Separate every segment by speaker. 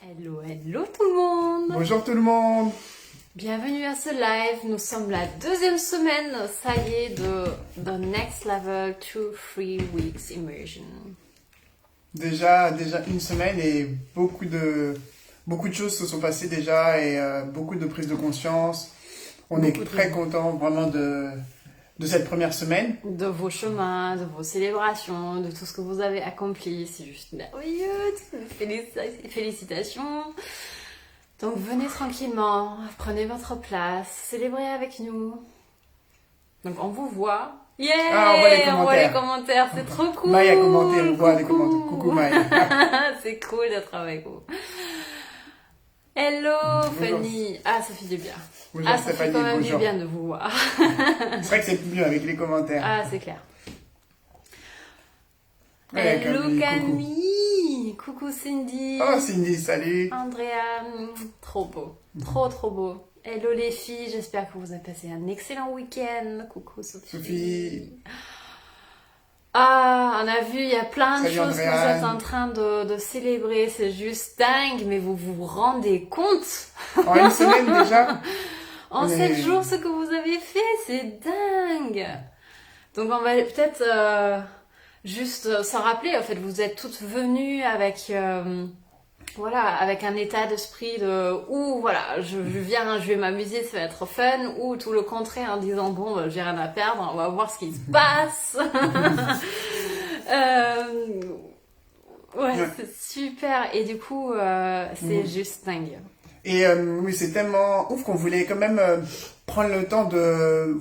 Speaker 1: Hello, hello tout le monde!
Speaker 2: Bonjour tout le monde!
Speaker 1: Bienvenue à ce live, nous sommes la deuxième semaine, ça y est, de The Next Level 2-3 Weeks Immersion.
Speaker 2: Déjà une semaine et beaucoup de choses se sont passées déjà et beaucoup de prises de conscience. On est très content vraiment de cette première semaine.
Speaker 1: De vos chemins, de vos célébrations, de tout ce que vous avez accompli, c'est juste merveilleux, félicitations. Donc venez tranquillement, prenez votre place, célébrez avec nous. Donc on vous voit. Yeah, on voit les commentaires, c'est trop cool.
Speaker 2: Maya a commenté, on voit les commentaires. Coucou Maya.
Speaker 1: C'est cool d'être avec vous. Hello Fanny. Ah, ça fait du bien.
Speaker 2: Bonjour,
Speaker 1: ça fait quand même du bien de vous voir.
Speaker 2: C'est vrai que c'est mieux avec les commentaires.
Speaker 1: Ah, c'est clair.
Speaker 2: Ouais,
Speaker 1: hello Camille. Coucou Cindy.
Speaker 2: Oh Cindy, salut.
Speaker 1: Andrea, trop beau. Trop beau. Hello les filles, j'espère que vous avez passé un excellent week-end. Coucou Sophie. Ah, on a vu, il y a plein de choses que vous êtes en train de célébrer, c'est juste dingue, mais vous vous rendez compte?
Speaker 2: En une semaine déjà?
Speaker 1: En 7 jours, ce que vous avez fait, c'est dingue! Donc on va peut-être juste se rappeler, en fait, vous êtes toutes venues avec... avec un état d'esprit où voilà, je viens, je vais m'amuser, ça va être fun, ou tout le contraire en disant bon, j'ai rien à perdre, on va voir ce qui se passe. C'est super, et du coup, c'est juste dingue.
Speaker 2: Et oui, c'est tellement ouf qu'on voulait quand même prendre le temps de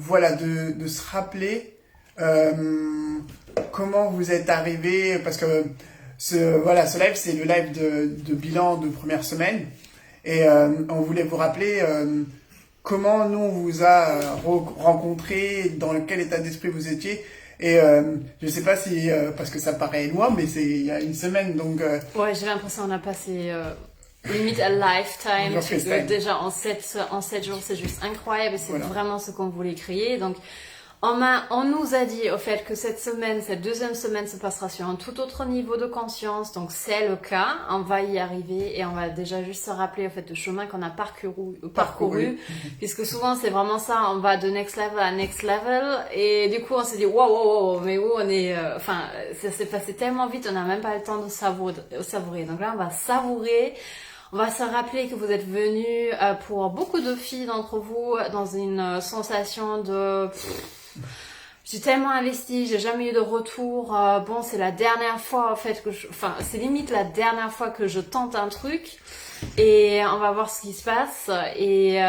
Speaker 2: se rappeler comment vous êtes arrivés, parce que ce live, c'est le live de bilan de première semaine. Et on voulait vous rappeler comment nous, on vous a rencontré, dans quel état d'esprit vous étiez. Et je sais pas si, parce que ça paraît loin, mais c'est il y a une semaine, donc...
Speaker 1: Ouais, j'ai l'impression qu'on a passé limite a lifetime. Déjà en 7 jours, c'est juste incroyable. Et c'est vraiment ce qu'on voulait créer. Donc... On nous a dit au fait que cette deuxième semaine se passera sur un tout autre niveau de conscience, donc c'est le cas, on va y arriver et on va déjà juste se rappeler au fait le chemin qu'on a parcouru, puisque souvent c'est vraiment ça, on va de next level à next level et du coup on s'est dit wow, mais où on est, ça s'est passé tellement vite, on n'a même pas le temps de savourer, donc là on va savourer. On va se rappeler que vous êtes venus pour beaucoup de filles d'entre vous dans une sensation de... j'ai tellement investi, j'ai jamais eu de retour. C'est la dernière fois en fait c'est limite la dernière fois que je tente un truc. Et on va voir ce qui se passe. Et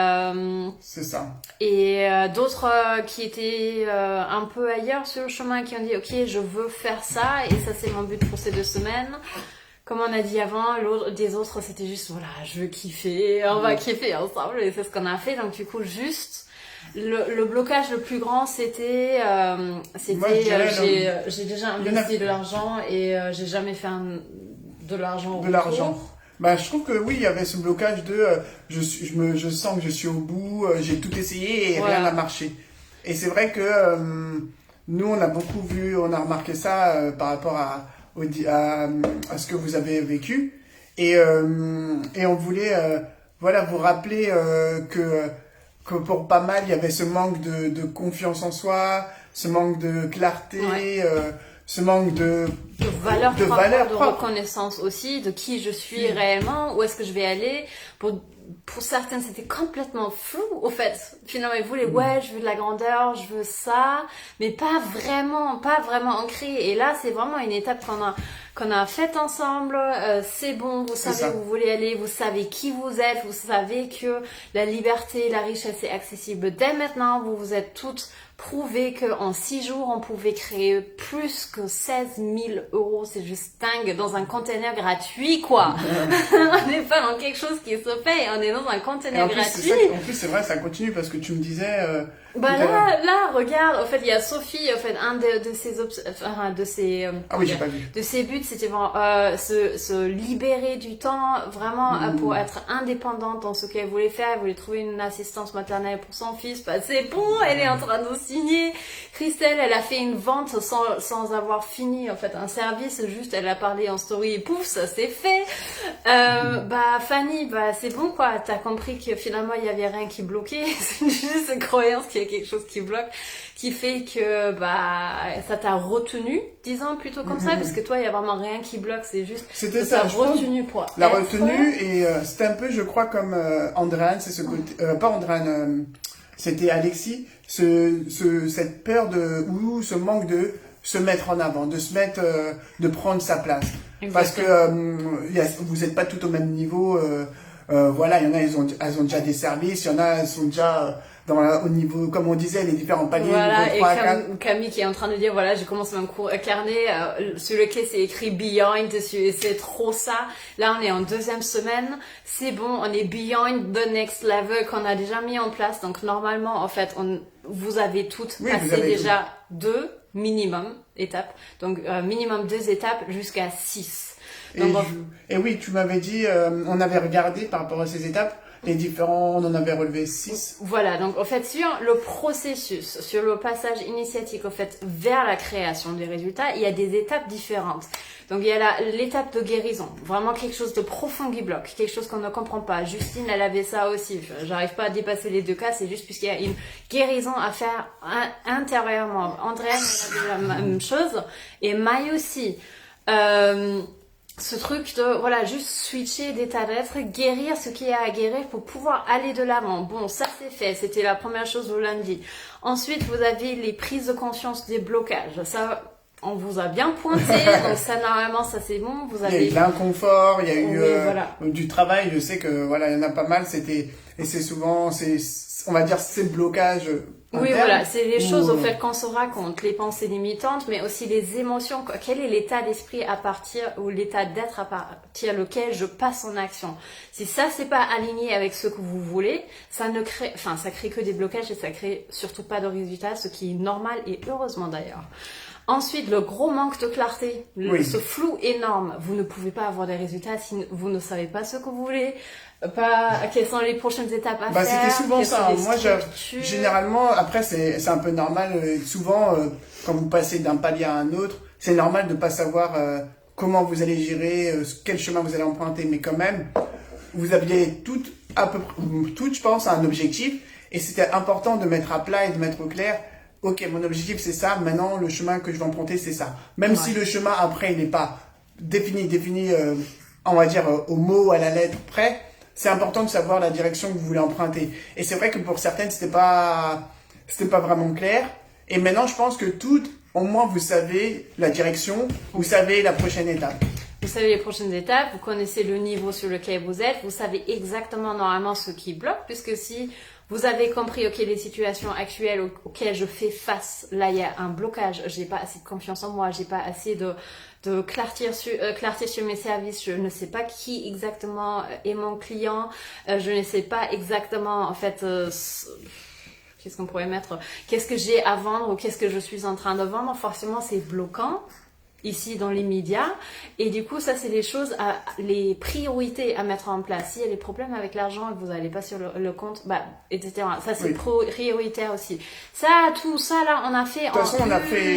Speaker 2: c'est ça.
Speaker 1: Et d'autres qui étaient un peu ailleurs sur le chemin, qui ont dit ok, je veux faire ça et ça c'est mon but pour ces 2 semaines. Comme on a dit avant, des autres, c'était juste, voilà, je veux kiffer, on va kiffer ensemble, et c'est ce qu'on a fait. Donc, du coup, juste, le blocage le plus grand, c'était j'ai déjà investi de l'argent et j'ai jamais fait de l'argent.
Speaker 2: De l'argent. Bah, je trouve que oui, il y avait ce blocage de, je sens que je suis au bout, j'ai tout essayé et rien n'a marché. Et c'est vrai que nous, on a on a remarqué ça par rapport à ce que vous avez vécu et on voulait vous rappeler que pour pas mal il y avait ce manque de confiance en soi, ce manque de clarté, ce manque de
Speaker 1: valeur de reconnaissance aussi, de qui je suis réellement, où est-ce que je vais aller. Pour certaines, c'était complètement flou, au fait. Finalement, ils voulaient, je veux de la grandeur, je veux ça, mais pas vraiment ancré. Et là, c'est vraiment une étape qu'on a faite ensemble. C'est bon, vous savez où vous voulez aller, vous savez qui vous êtes, vous savez que la liberté, la richesse est accessible dès maintenant. Vous vous êtes toutes prouvé qu'en 6 jours, on pouvait créer plus que 16 000 €. C'est juste dingue, dans un container gratuit, quoi. On n'est pas dans quelque chose qui se paye, on est dans un container gratuit.
Speaker 2: En plus, c'est vrai, ça continue parce que tu me disais...
Speaker 1: là, regarde, en fait, il y a Sophie, en fait, un de ses buts, c'était se libérer du temps, vraiment, pour être indépendante dans ce qu'elle voulait faire. Elle voulait trouver une assistance maternelle pour son fils. C'est bon, elle est en train de s'y signé. Christelle, elle a fait une vente sans avoir fini en fait un service, juste elle a parlé en story et pouf, ça c'est fait. Fanny, c'est bon quoi, t'as compris que finalement il y avait rien qui bloquait, c'est juste une croyance qu'il y a quelque chose qui bloque, qui fait que ça t'a retenu, disons plutôt comme ça, parce que toi il y a vraiment rien qui bloque, c'est juste
Speaker 2: c'était ça,
Speaker 1: retenu pour
Speaker 2: la retenue. Et c'était un peu, je crois, comme Andréane, c'est ce côté, pas Andréane, c'était Alexis, cette peur ou ce manque de se mettre en avant, de se mettre, de prendre sa place. Exactement. Parce que vous n'êtes pas tout au même niveau. Voilà, il y en a, elles ont déjà des services, il y en a, elles sont déjà au niveau, comme on disait, les différents paliers.
Speaker 1: Voilà,
Speaker 2: niveau 3,
Speaker 1: et Camille qui est en train de dire, voilà, j'ai commencé mon cours carnet, sur lequel c'est écrit Beyond dessus, et c'est trop ça. Là, on est en 2e semaine, c'est bon, on est Beyond the next level qu'on a déjà mis en place. Donc, normalement, en fait, vous avez toutes passé déjà 2 minimum étapes. Donc, minimum 2 étapes jusqu'à 6.
Speaker 2: Et oui, tu m'avais dit, on avait regardé par rapport à ces étapes, les différents, on en avait relevé 6.
Speaker 1: Voilà, donc en fait, sur le processus, sur le passage initiatique, en fait, vers la création des résultats, il y a des étapes différentes. Donc il y a l'étape de guérison, vraiment quelque chose de profond qui bloque, quelque chose qu'on ne comprend pas. Justine, elle avait ça aussi, j'arrive pas à dépasser les 2 cas, c'est juste puisqu'il y a une guérison à faire intérieurement. Andréane, elle avait la même chose, et Maï aussi. Ce truc de, voilà, juste switcher d'état d'être, guérir ce qui est à guérir pour pouvoir aller de l'avant. Bon, ça c'est fait, c'était la première chose au lundi. Ensuite, vous avez les prises de conscience des blocages. Ça, on vous a bien pointé, donc ça, normalement, ça c'est bon. Vous avez...
Speaker 2: Il y a eu de l'inconfort, il y a eu du travail, je sais que, voilà, il y en a pas mal, et c'est souvent, on va dire, ces blocages.
Speaker 1: Oui, voilà, c'est les choses au fait qu'on se raconte, les pensées limitantes, mais aussi les émotions. Quel est l'état d'esprit ou l'état d'être à partir lequel je passe en action? Si ça, c'est pas aligné avec ce que vous voulez, ça crée que des blocages et ça crée surtout pas de résultats, ce qui est normal et heureusement d'ailleurs. Ensuite, le gros manque de clarté, ce flou énorme. Vous ne pouvez pas avoir des résultats si vous ne savez pas ce que vous voulez, quelles sont les prochaines étapes à faire.
Speaker 2: C'était souvent ça. Moi, généralement, après, c'est un peu normal. Souvent, quand vous passez d'un palier à un autre, c'est normal de pas savoir comment vous allez gérer, quel chemin vous allez emprunter. Mais quand même, vous aviez toutes, je pense, un objectif. Et c'était important de mettre à plat et de mettre au clair. Ok, mon objectif c'est ça, maintenant le chemin que je vais emprunter c'est ça. Même si le chemin après il n'est pas défini, on va dire au mot, à la lettre près, c'est important de savoir la direction que vous voulez emprunter. Et c'est vrai que pour certaines c'était pas vraiment clair. Et maintenant je pense que toutes, au moins vous savez la direction, vous savez la prochaine étape.
Speaker 1: Vous savez les prochaines étapes, vous connaissez le niveau sur lequel vous êtes, vous savez exactement normalement ce qui bloque, puisque si vous avez compris, ok, les situations actuelles auxquelles je fais face, là il y a un blocage, j'ai pas assez de confiance en moi, j'ai pas assez de clarté sur mes services, je ne sais pas qui exactement est mon client, je ne sais pas exactement en fait qu'est-ce qu'on pourrait mettre, qu'est-ce que j'ai à vendre ou qu'est-ce que je suis en train de vendre, forcément c'est bloquant ici dans les médias, et du coup ça c'est les priorités à mettre en place. S'il y a des problèmes avec l'argent et que vous n'allez pas sur le compte, etc. Ça c'est prioritaire aussi. Tout ça là on a fait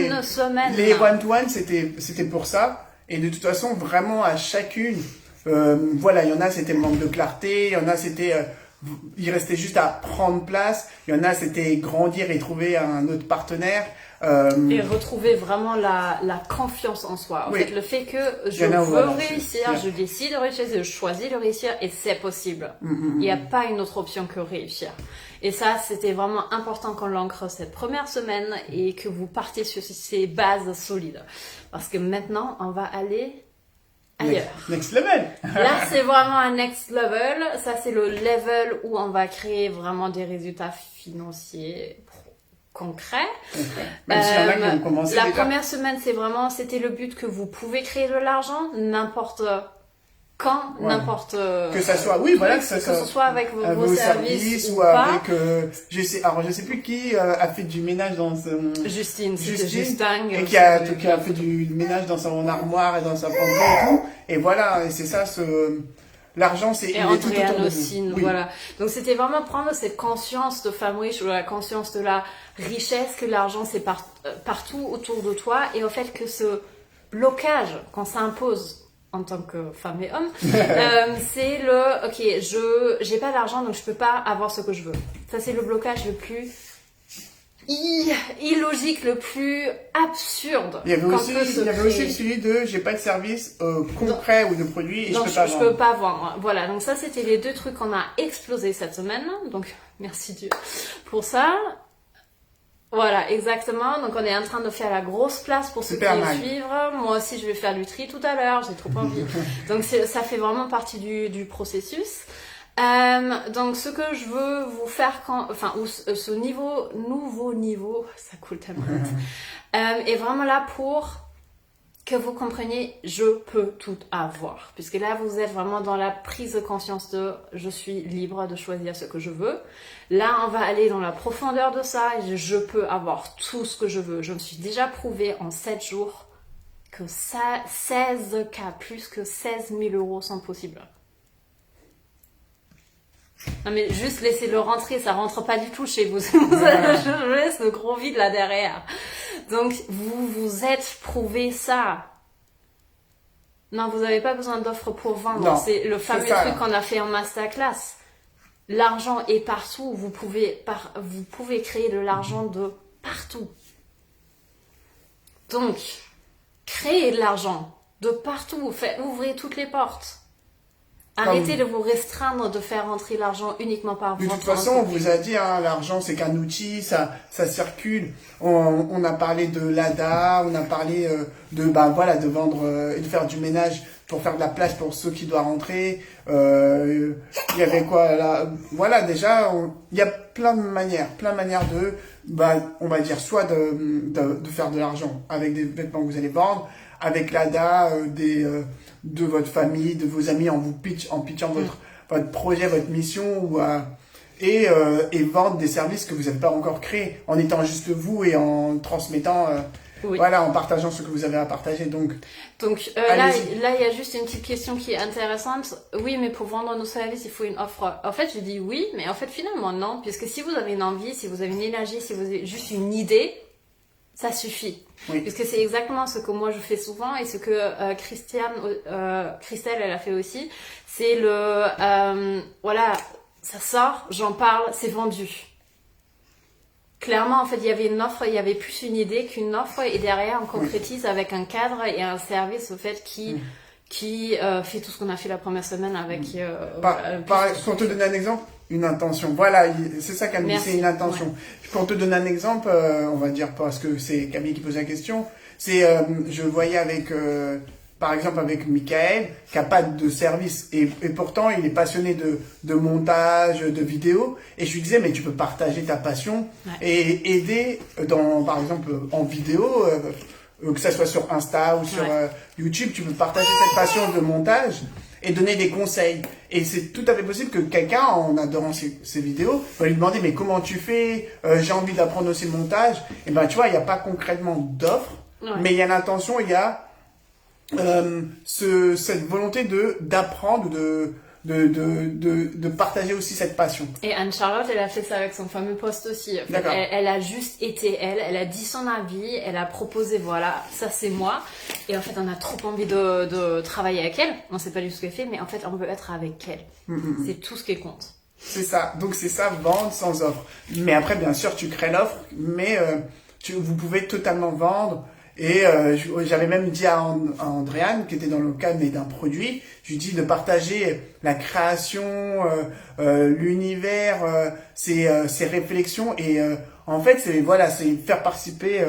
Speaker 1: une semaine.
Speaker 2: Les one-to-one c'était pour ça, et de toute façon vraiment à chacune, voilà, il y en a c'était le manque de clarté, il y en a c'était il restait juste à prendre place, il y en a c'était grandir et trouver un autre partenaire.
Speaker 1: Et retrouver vraiment la confiance en soi. En fait, le fait que je veux réussir, je décide de réussir, je choisis de réussir et c'est possible. Il n'y a pas une autre option que réussir. Et ça, c'était vraiment important qu'on l'ancre cette première semaine et que vous partiez sur ces bases solides. Parce que maintenant, on va aller ailleurs.
Speaker 2: Next level.
Speaker 1: Là, c'est vraiment un next level. Ça, c'est le level où on va créer vraiment des résultats financiers concret.
Speaker 2: Même s'il y en a qui ont commencé
Speaker 1: la première semaine, c'était le but que vous pouvez créer de l'argent n'importe quand, n'importe...
Speaker 2: Que ça soit, oui, voilà,
Speaker 1: que ce soit avec vos services ou
Speaker 2: avec, je sais plus qui a fait du ménage dans
Speaker 1: Justine, c'était juste dingue.
Speaker 2: Et qui a fait du ménage dans son armoire et dans sa penderie et tout. Et voilà, et c'est ça l'argent, c'est...
Speaker 1: Et Andréane aussi, voilà. Donc c'était vraiment prendre cette conscience de femme riche, ou la conscience de la richesse, que l'argent c'est partout autour de toi, et au fait que ce blocage, quand ça impose en tant que femme et homme, c'est le, ok, j'ai pas d'argent, donc je peux pas avoir ce que je veux. Ça c'est le blocage le plus illogique, le plus absurde.
Speaker 2: Il y avait aussi celui de j'ai pas de service concret ou de produit et je peux pas vendre.
Speaker 1: Voilà, donc ça c'était les 2 trucs qu'on a explosé cette semaine. Donc merci Dieu pour ça. Voilà, exactement. Donc on est en train de faire la grosse place pour ceux qui suivent. Moi aussi je vais faire du tri tout à l'heure, j'ai trop envie. Donc ça fait vraiment partie du processus. Donc ce que je veux vous faire ce nouveau niveau, ça coule tellement vite, est vraiment là pour que vous compreniez je peux tout avoir, puisque là vous êtes vraiment dans la prise de conscience de je suis libre de choisir ce que je veux. Là on va aller dans la profondeur de ça et je peux avoir tout ce que je veux. Je me suis déjà prouvé en 7 jours que 16K plus que 16 000 euros sont possibles. Non mais juste laissez-le rentrer, ça rentre pas du tout chez vous. Je laisse le gros vide là derrière. Donc vous vous êtes prouvé ça. Non, vous n'avez pas besoin d'offres pour vendre. C'est le fameux truc qu'on a fait en masterclass. L'argent est partout. Vous pouvez créer de l'argent de partout. Donc, créez de l'argent de partout. Ouvrez toutes les portes. Arrêtez de vous restreindre de faire rentrer l'argent uniquement par votre
Speaker 2: De toute façon, on vous a dit, l'argent c'est qu'un outil, ça circule. On a parlé de l'ADA, on a parlé de vendre et de faire du ménage pour faire de la place pour ceux qui doivent rentrer. Il y avait quoi là? Voilà, déjà, il y a plein de manières de, on va dire, soit de faire de l'argent avec des vêtements que vous allez vendre, avec l'ADA, de votre famille, de vos amis en pitchant votre projet, votre mission et vendre des services que vous n'avez pas encore créés en étant juste vous et en transmettant, en partageant ce que vous avez à partager. Donc
Speaker 1: là, il y a juste une petite question qui est intéressante. Oui, mais pour vendre nos services, il faut une offre. En fait, je dis oui, mais en fait, finalement, non. Puisque si vous avez une envie, si vous avez une énergie, si vous avez juste une idée, ça suffit. Oui. Puisque c'est exactement ce que moi je fais souvent et ce que Christelle, elle a fait aussi. C'est ça sort, j'en parle, c'est vendu. Clairement, en fait, il y avait une offre, il y avait plus une idée qu'une offre et derrière, on concrétise avec un cadre et un service, au fait, qui fait tout ce qu'on a fait la première semaine avec...
Speaker 2: pour te donner un exemple, une intention. Voilà, c'est ça Camille, c'est une intention. Ouais. Pour te donner un exemple, on va dire parce que c'est Camille qui pose la question, c'est je voyais avec par exemple avec Michael qui a pas de service et pourtant il est passionné de montage, de vidéo et je lui disais mais tu peux partager ta passion et aider par exemple en vidéo que ça soit sur Insta ou sur YouTube, tu peux partager cette passion de montage et donner des conseils. Et c'est tout à fait possible que quelqu'un, en adorant ces vidéos, va lui demander mais comment tu fais, j'ai envie d'apprendre aussi le montage. Et ben tu vois, il n'y a pas concrètement d'offre, mais il y a l'intention, il y a cette volonté d'apprendre, de partager aussi cette passion.
Speaker 1: Et Anne-Charlotte, elle a fait ça avec son fameux post aussi. En fait, elle a juste été elle a dit son avis, elle a proposé, voilà, ça c'est moi. Et en fait, on a trop envie de travailler avec elle. On sait pas du tout ce qu'elle fait, mais en fait, on veut être avec elle. C'est tout ce qui compte.
Speaker 2: C'est ça. Donc c'est ça, vendre sans offre. Mais après, bien sûr, tu crées l'offre, mais vous pouvez totalement vendre. Et j'avais même dit à Andréane, qui était dans le cadre d'un produit, je lui dis de partager la création, l'univers, ses réflexions. Et en fait, c'est faire participer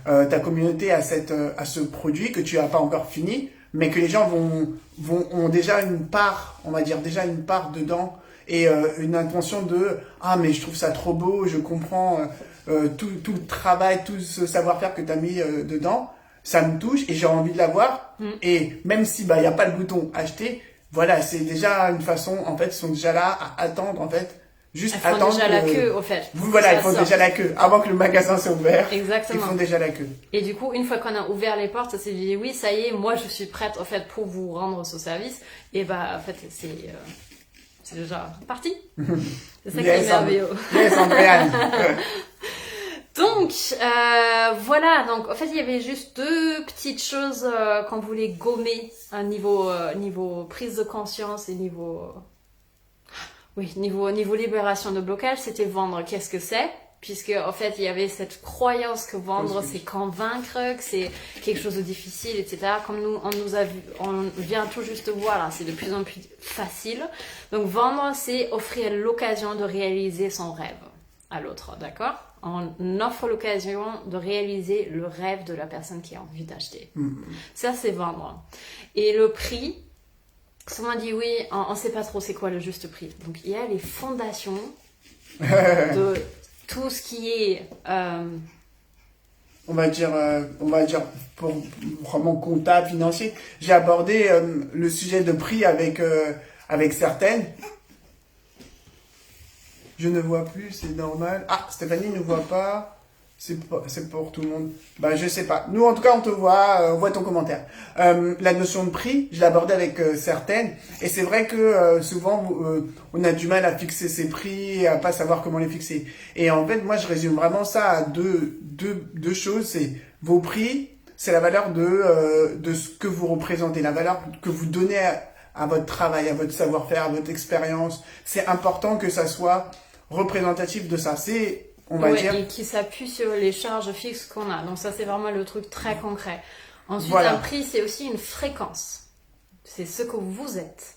Speaker 2: ta communauté à ce produit que tu n'as pas encore fini, mais que les gens ont déjà une part, on va dire déjà une part dedans et une intention de mais je trouve ça trop beau, je comprends. Tout le travail, tout ce savoir-faire que tu as mis dedans, ça me touche et j'ai envie de l'avoir. Et même si y a pas le bouton acheter, voilà, c'est déjà une façon, en fait, ils sont déjà là à attendre en fait juste
Speaker 1: ils font déjà la queue, au fait.
Speaker 2: Voilà, ils font déjà la queue. Avant que le magasin soit ouvert,
Speaker 1: exactement.
Speaker 2: Ils font déjà la queue.
Speaker 1: Et du coup, une fois qu'on a ouvert les portes, ça s'est dit, oui, ça y est, moi, je suis prête, au fait, pour vous rendre ce service. Et bah, en fait, c'est déjà parti. C'est ça qui est merveilleux.
Speaker 2: Yes, Andréane.
Speaker 1: Donc, voilà. Donc, en fait, il y avait juste deux petites choses qu'on voulait gommer à niveau prise de conscience et niveau libération de blocage. C'était vendre. Qu'est-ce que c'est? Puisque, en fait, il y avait cette croyance que vendre, c'est convaincre, que c'est quelque chose de difficile, etc. Comme on vient tout juste de voir, là, c'est de plus en plus facile. Donc, vendre, c'est offrir l'occasion de réaliser son rêve à l'autre, d'accord? On offre l'occasion de réaliser le rêve de la personne qui a envie d'acheter. Ça, c'est vendre. Et le prix, souvent dit oui, on ne sait pas trop c'est quoi le juste prix. Donc, il y a les fondations de tout ce qui est...
Speaker 2: On va dire pour vraiment comptable, financier. J'ai abordé le sujet de prix avec certaines. Je ne vois plus, c'est normal. Ah, Stéphanie ne voit pas. C'est pour tout le monde. Ben, je sais pas. Nous, en tout cas, on te voit, on voit ton commentaire. La notion de prix, je l'ai abordée avec certaines. Et c'est vrai que souvent, on a du mal à fixer ses prix, à pas savoir comment les fixer. Et en fait, moi, je résume vraiment ça à deux choses. C'est vos prix, c'est la valeur de ce que vous représentez, la valeur que vous donnez à votre travail, à votre savoir-faire, à votre expérience. C'est important que ça soit représentatif de ça. On va dire...
Speaker 1: Et qui s'appuie sur les charges fixes qu'on a. Donc ça, c'est vraiment le truc très concret. Ensuite,
Speaker 2: voilà.
Speaker 1: Un prix, c'est aussi une fréquence. C'est ce que vous êtes.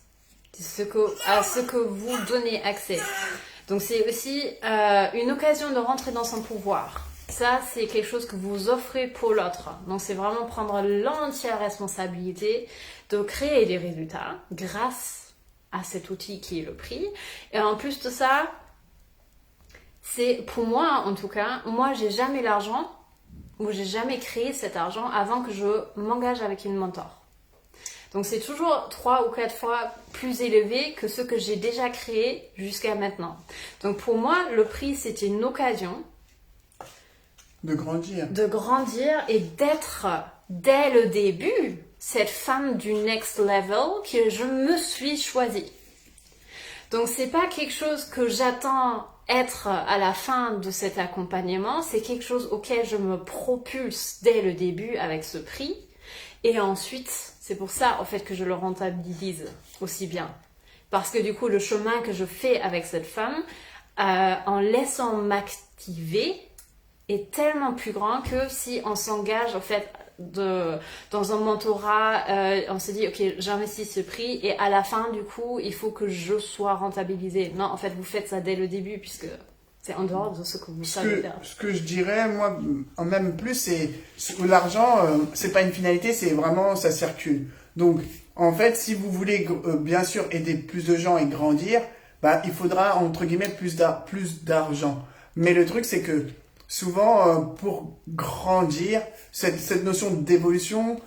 Speaker 1: C'est à ce que vous donnez accès. Donc c'est aussi une occasion de rentrer dans son pouvoir. Ça, c'est quelque chose que vous offrez pour l'autre. Donc c'est vraiment prendre l'entière responsabilité de créer des résultats grâce à cet outil qui est le prix. Et en plus de ça, c'est pour moi, en tout cas, moi, j'ai jamais l'argent ou j'ai jamais créé cet argent avant que je m'engage avec une mentor. Donc, c'est toujours 3 ou 4 fois plus élevé que ce que j'ai déjà créé jusqu'à maintenant. Donc, pour moi, le prix, c'était une occasion
Speaker 2: de grandir
Speaker 1: et d'être, dès le début, cette femme du next level que je me suis choisie. Donc, c'est pas quelque chose que j'attends être à la fin de cet accompagnement, c'est quelque chose auquel je me propulse dès le début avec ce prix. Et ensuite, c'est pour ça, en fait, que je le rentabilise aussi bien. Parce que du coup, le chemin que je fais avec cette femme, en laissant m'activer, est tellement plus grand que si on s'engage, en fait, dans un mentorat, on se dit, ok, j'investis ce prix et à la fin, du coup, il faut que je sois rentabilisée. Non, en fait, vous faites ça dès le début puisque c'est en dehors de ce que vous savez faire.
Speaker 2: Ce que je dirais, moi, en même plus, c'est l'argent, c'est pas une finalité, c'est vraiment, ça circule. Donc, en fait, si vous voulez, bien sûr, aider plus de gens et grandir, bah, il faudra, entre guillemets, plus d'argent. Mais le truc, c'est que souvent, pour grandir, cette notion d'évolution,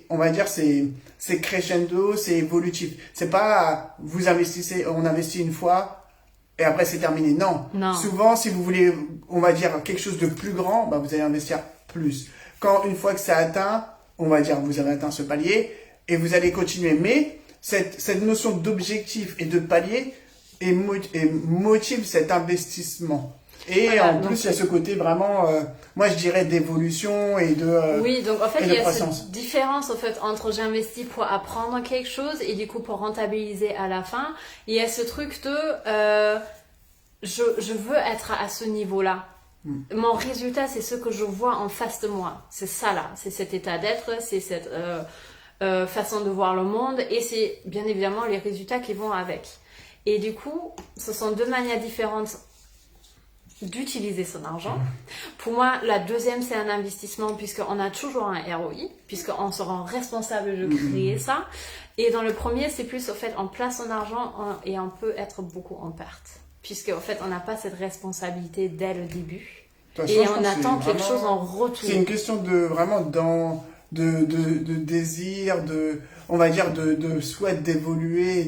Speaker 2: on va dire, c'est crescendo, c'est évolutif. C'est pas, vous investissez, on investit une fois, et après c'est terminé. Non. Souvent, si vous voulez, on va dire, quelque chose de plus grand, bah, vous allez investir plus. Une fois que c'est atteint, on va dire, vous avez atteint ce palier, et vous allez continuer. Mais, cette notion d'objectif et de palier, motive cet investissement. Et voilà, en plus, il y a ce côté vraiment, moi je dirais d'évolution et de
Speaker 1: oui, donc en fait, il y a cette différence en fait, entre j'investis pour apprendre quelque chose et du coup pour rentabiliser à la fin. Il y a ce truc de je veux être à ce niveau-là. Mon résultat, c'est ce que je vois en face de moi. C'est ça là, c'est cet état d'être, c'est cette façon de voir le monde et c'est bien évidemment les résultats qui vont avec. Et du coup, ce sont deux manières différentes d'utiliser son argent. Pour moi, la deuxième, c'est un investissement puisqu'on a toujours un ROI, puisqu'on se rend responsable de créer ça. Et dans le premier, c'est plus, au fait, on place son argent et on peut être beaucoup en perte. Puisque, au fait, on n'a pas cette responsabilité dès le début. Et on attend quelque chose en retour.
Speaker 2: C'est une question de vraiment de désir, on va dire de souhait d'évoluer,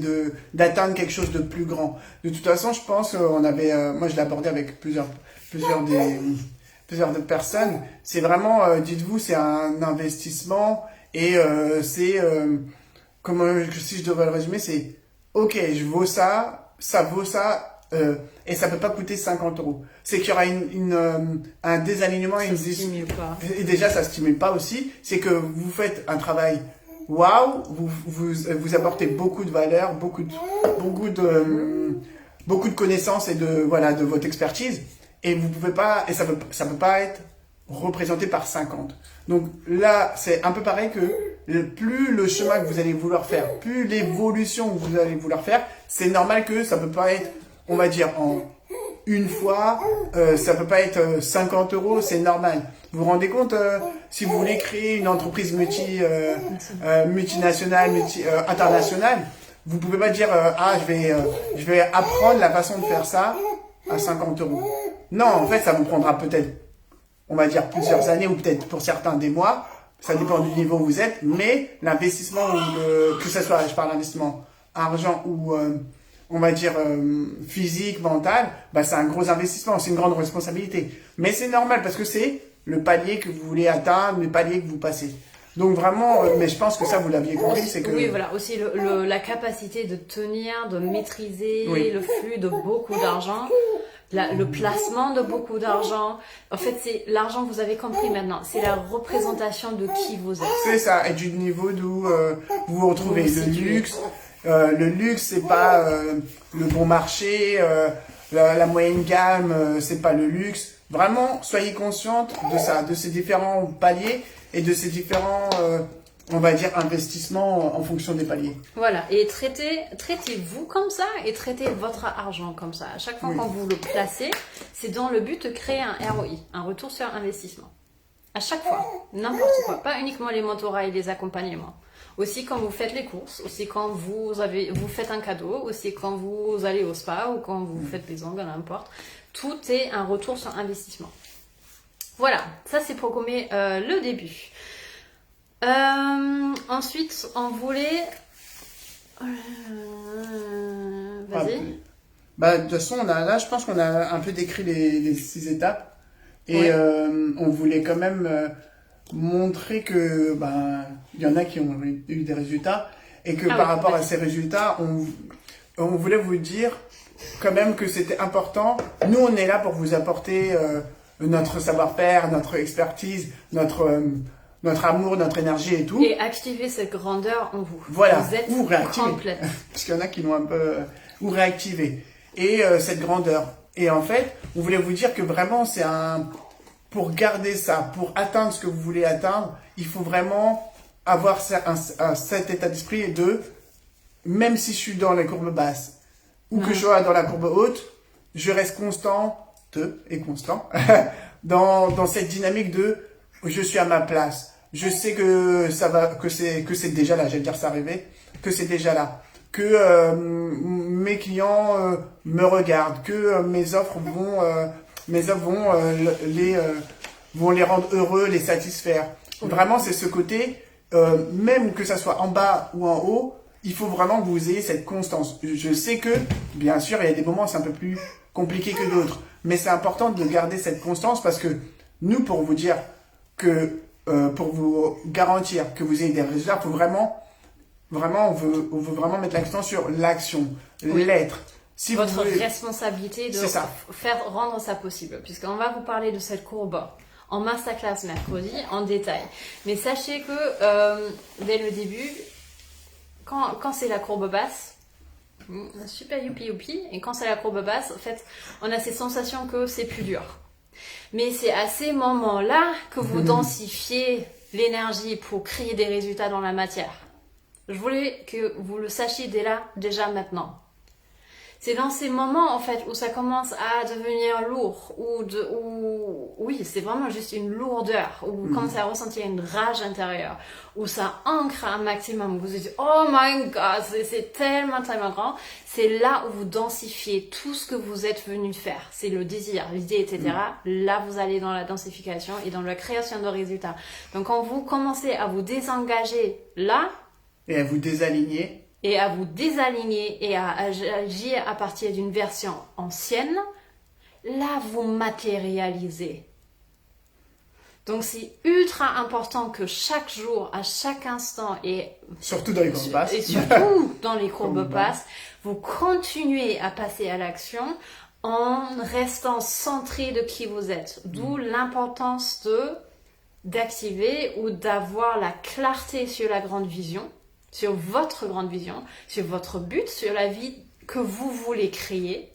Speaker 2: d'atteindre quelque chose de plus grand. De toute façon, je pense moi je l'ai abordé avec plusieurs de personnes. C'est vraiment, dites-vous, c'est un investissement et si je devrais le résumer, c'est ok, je vaux ça, ça vaut ça. Et ça peut pas coûter 50 euros. C'est qu'il y aura un désalignement et et déjà ça stimule pas aussi. C'est que vous faites un travail waouh, vous apportez beaucoup de valeur, beaucoup de connaissances et de votre expertise. Et vous pouvez pas, et ça peut pas être représenté par 50. Donc là, c'est un peu pareil que plus le chemin que vous allez vouloir faire, plus l'évolution que vous allez vouloir faire, c'est normal que ça peut pas être, on va dire, en une fois, ça peut pas être 50 euros, c'est normal. Vous vous rendez compte, si vous voulez créer une entreprise multinationale, internationale, vous pouvez pas dire, je vais apprendre la façon de faire ça à 50 euros. Non, en fait, ça vous prendra peut-être, on va dire, plusieurs années ou peut-être pour certains des mois. Ça dépend du niveau où vous êtes, mais l'investissement, que ce soit, je parle d'investissement argent ou on va dire physique, mental, c'est un gros investissement, c'est une grande responsabilité. Mais c'est normal parce que c'est le palier que vous voulez atteindre, le palier que vous passez. Donc vraiment, mais je pense que ça vous l'aviez compris, c'est que...
Speaker 1: Oui, voilà, aussi la capacité de tenir, de maîtriser le flux de beaucoup d'argent, le placement de beaucoup d'argent. En fait, c'est l'argent, vous avez compris maintenant, c'est la représentation de qui vous êtes.
Speaker 2: C'est ça, et du niveau d'où vous vous retrouvez. Le luxe, c'est pas le bon marché, la moyenne gamme, c'est pas le luxe. Vraiment, soyez consciente de ça, de ces différents paliers et de ces différents, on va dire, investissements en fonction des paliers.
Speaker 1: Voilà, et traitez-vous comme ça et traitez votre argent comme ça. À chaque fois quand vous le placez, c'est dans le but de créer un ROI, un retour sur investissement. À chaque fois, n'importe quoi, pas uniquement les mentorats et les accompagnements. Aussi quand vous faites les courses, aussi quand vous faites un cadeau, aussi quand vous allez au spa ou quand vous faites les ongles, n'importe. Tout est un retour sur investissement. Voilà, ça c'est pour gommer le début. Ensuite, on voulait... Vas-y.
Speaker 2: De toute façon, là, je pense qu'on a un peu décrit les 6 étapes. Et on voulait quand même montrer que il y en a qui ont eu des résultats. Et que par rapport à ces résultats, on voulait vous dire quand même que c'était important. Nous, on est là pour vous apporter notre savoir-faire, notre expertise, notre amour, notre énergie et tout.
Speaker 1: Et activer cette grandeur en vous.
Speaker 2: Voilà,
Speaker 1: vous êtes
Speaker 2: ou réactiver.
Speaker 1: Complète.
Speaker 2: Parce qu'il y en a qui l'ont un peu... ou réactiver. Et cette grandeur. Et en fait, on voulait vous dire que vraiment, pour garder ça, pour atteindre ce que vous voulez atteindre, il faut vraiment avoir cet état d'esprit de, même si je suis dans les courbes basses, ou que je sois dans la courbe haute, je reste constant dans cette dynamique de je suis à ma place. Je sais que ça va, que c'est déjà là, j'allais dire ça arrivé, que c'est déjà là. Que mes clients me regardent, que mes offres vont les rendre heureux, les satisfaire. Vraiment, c'est ce côté, même que ça soit en bas ou en haut, il faut vraiment que vous ayez cette constance. Je sais que, bien sûr, il y a des moments c'est un peu plus compliqué que d'autres, mais c'est important de garder cette constance parce que nous, pour vous dire que, pour vous garantir que vous ayez des résultats, il faut vraiment, on veut vraiment mettre l'accent sur l'action, l'être.
Speaker 1: Si votre responsabilité de faire rendre ça possible, puisqu'on va vous parler de cette courbe en masterclass mercredi en détail. Mais sachez que dès le début, quand c'est la courbe basse, super youpi, et quand c'est la courbe basse, en fait, on a cette sensation que c'est plus dur. Mais c'est à ces moments-là que vous densifiez l'énergie pour créer des résultats dans la matière. Je voulais que vous le sachiez déjà maintenant. C'est dans ces moments, en fait, où ça commence à devenir lourd, oui, c'est vraiment juste une lourdeur, où vous commencez à ressentir une rage intérieure, où ça ancre un maximum, vous vous dites, oh my god, c'est tellement, tellement grand. C'est là où vous densifiez tout ce que vous êtes venu faire. C'est le désir, l'idée, etc. Là, vous allez dans la densification et dans la création de résultats. Donc, quand vous commencez à vous désengager là,
Speaker 2: et à vous désaligner,
Speaker 1: et à agir à partir d'une version ancienne, là, vous matérialisez. Donc, c'est ultra important que chaque jour, à chaque instant, et
Speaker 2: surtout dans les courbes basses,
Speaker 1: et surtout dans les courbes basses, vous continuez à passer à l'action en restant centré de qui vous êtes. D'où l'importance d'activer ou d'avoir la clarté sur la grande vision, sur votre grande vision, sur votre but, sur la vie que vous voulez créer,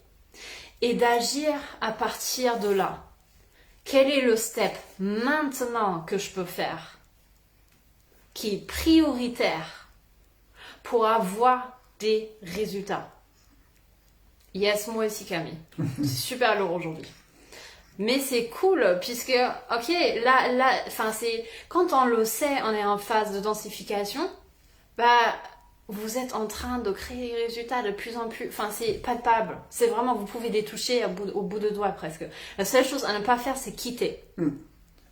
Speaker 1: et d'agir à partir de là. Quel est le step maintenant que je peux faire qui est prioritaire pour avoir des résultats? Yes, moi aussi Camille. C'est super lourd aujourd'hui. Mais c'est cool puisque, ok, là, c'est quand on le sait, on est en phase de densification. Vous êtes en train de créer des résultats de plus en plus, c'est palpable. C'est vraiment, vous pouvez les toucher au bout de doigts presque. La seule chose à ne pas faire, c'est quitter.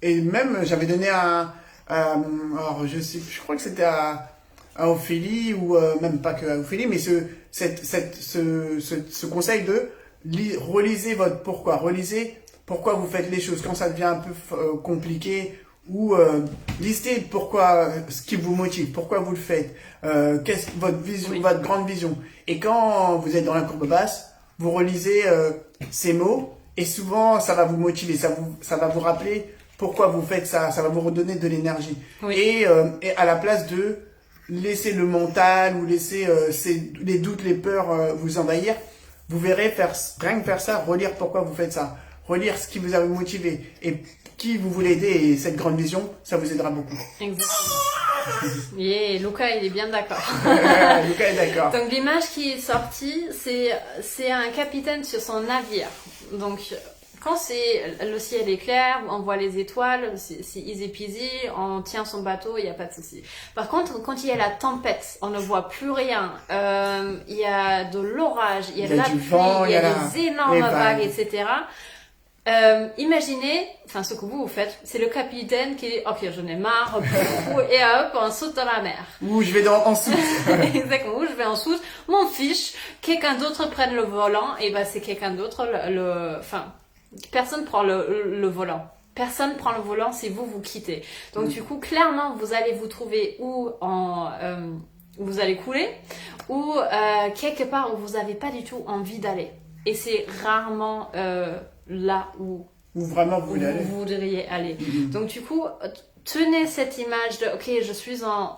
Speaker 2: Et même, j'avais donné alors je crois que c'était à Ophélie, ou même pas que à Ophélie, mais ce conseil de relisez votre pourquoi. Relisez pourquoi vous faites les choses. Quand ça devient un peu compliqué, ou listez pourquoi, ce qui vous motive, pourquoi vous le faites, qu'est-ce votre vision, votre grande vision. Et quand vous êtes dans la courbe basse, vous relisez ces mots, et souvent ça va vous motiver, ça va vous rappeler pourquoi vous faites ça, ça va vous redonner de l'énergie. Et à la place de laisser le mental ou laisser les doutes, les peurs vous envahir, vous verrez rien que faire ça, relire pourquoi vous faites ça, relire ce qui vous a motivé et qui vous voulez aider, et cette grande vision, ça vous aidera beaucoup.
Speaker 1: Exactement. Yeah, Luca, il est bien d'accord.
Speaker 2: Luca est d'accord.
Speaker 1: Donc l'image qui est sortie, c'est un capitaine sur son navire. Donc quand le ciel est clair, on voit les étoiles, c'est easy peasy, on tient son bateau, il n'y a pas de souci. Par contre, quand il y a la tempête, on ne voit plus rien, il y a de l'orage, il y a de la pluie, il y a des énormes vagues, etc. Imaginez, ce que vous faites, c'est le capitaine qui dit, ok, j'en ai marre, et hop, on saute dans la mer.
Speaker 2: Ou je vais en soute.
Speaker 1: Exactement, ou je vais en soute, m'en fiche, quelqu'un d'autre prenne le volant, et c'est quelqu'un d'autre, personne prend le volant. Personne prend le volant si vous quittez. Donc du coup, clairement, vous allez vous trouver vous allez couler, ou quelque part où vous n'avez pas du tout envie d'aller. Et c'est rarement là où
Speaker 2: vraiment vous
Speaker 1: voudriez aller. Donc du coup, tenez cette image de ok, je suis en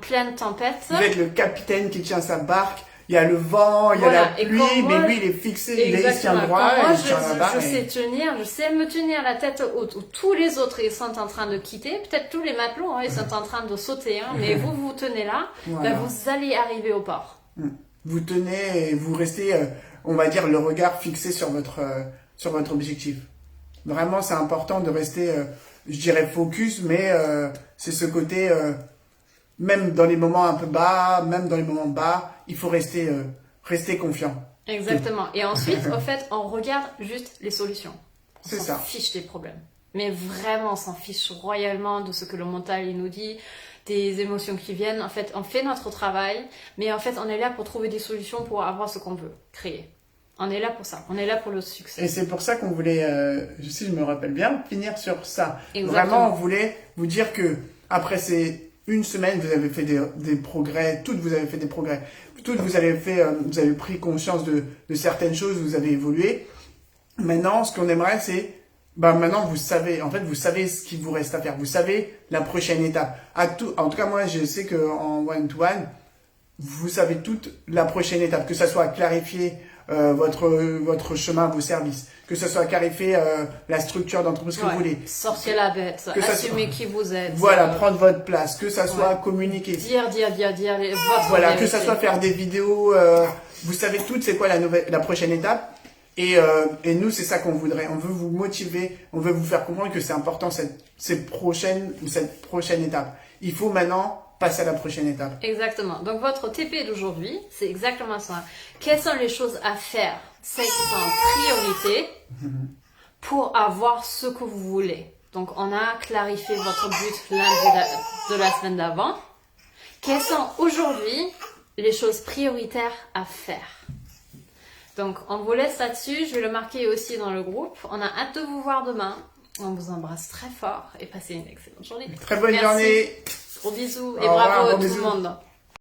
Speaker 1: pleine tempête.
Speaker 2: Vous êtes le capitaine qui tient sa barque, il y a le vent, il y a la pluie, mais lui il est fixé, il tient droit,
Speaker 1: je sais me tenir la tête haute, où tous les autres ils sont en train de quitter, peut-être tous les matelots ils sont en train de sauter, mais vous tenez là, vous allez arriver au port.
Speaker 2: Vous tenez et vous restez, on va dire, le regard fixé sur votre objectif. Vraiment, c'est important de rester, je dirais focus, mais c'est ce côté, même dans les moments un peu bas, même dans les moments bas, il faut rester confiant.
Speaker 1: Exactement. Et ensuite, au fait, on regarde juste les solutions. On s'en fiche des problèmes. Mais vraiment, on s'en fiche royalement de ce que le mental il nous dit, des émotions qui viennent. En fait, on fait notre travail, mais en fait, on est là pour trouver des solutions pour avoir ce qu'on veut créer. On est là pour ça, on est là pour le succès.
Speaker 2: Et c'est pour ça qu'on voulait, si je me rappelle bien, finir sur ça.
Speaker 1: Exactement.
Speaker 2: Vraiment, on voulait vous dire que après ces une semaine, vous avez fait des progrès, toutes vous avez fait des progrès, toutes vous avez pris conscience de certaines choses, vous avez évolué. Maintenant, ce qu'on aimerait, c'est, maintenant vous savez ce qu'il vous reste à faire, vous savez la prochaine étape. En tout cas, moi, je sais qu'en one-to-one, vous savez toute la prochaine étape, que ça soit clarifier votre chemin, vos services. Que ce soit clarifier la structure d'entreprise que vous voulez.
Speaker 1: Sortir la bête, assumer qui vous êtes.
Speaker 2: Voilà, prendre votre place. Que ça soit communiquer.
Speaker 1: Dire
Speaker 2: voilà, vérité. Que ça soit faire des vidéos. Vous savez toutes c'est quoi la prochaine étape. Et nous, c'est ça qu'on voudrait. On veut vous motiver, on veut vous faire comprendre que c'est important cette prochaine étape. Il faut maintenant passer à la prochaine étape.
Speaker 1: Exactement. Donc, votre TP d'aujourd'hui, c'est exactement ça. Quelles sont les choses à faire, celles qui sont en priorité pour avoir ce que vous voulez? Donc, on a clarifié votre but lundi de la semaine d'avant. Quelles sont aujourd'hui les choses prioritaires à faire? Donc, on vous laisse là-dessus. Je vais le marquer aussi dans le groupe. On a hâte de vous voir demain. On vous embrasse très fort et passez une excellente journée.
Speaker 2: Très bonne journée.
Speaker 1: Gros bisous et bravo à tout le monde.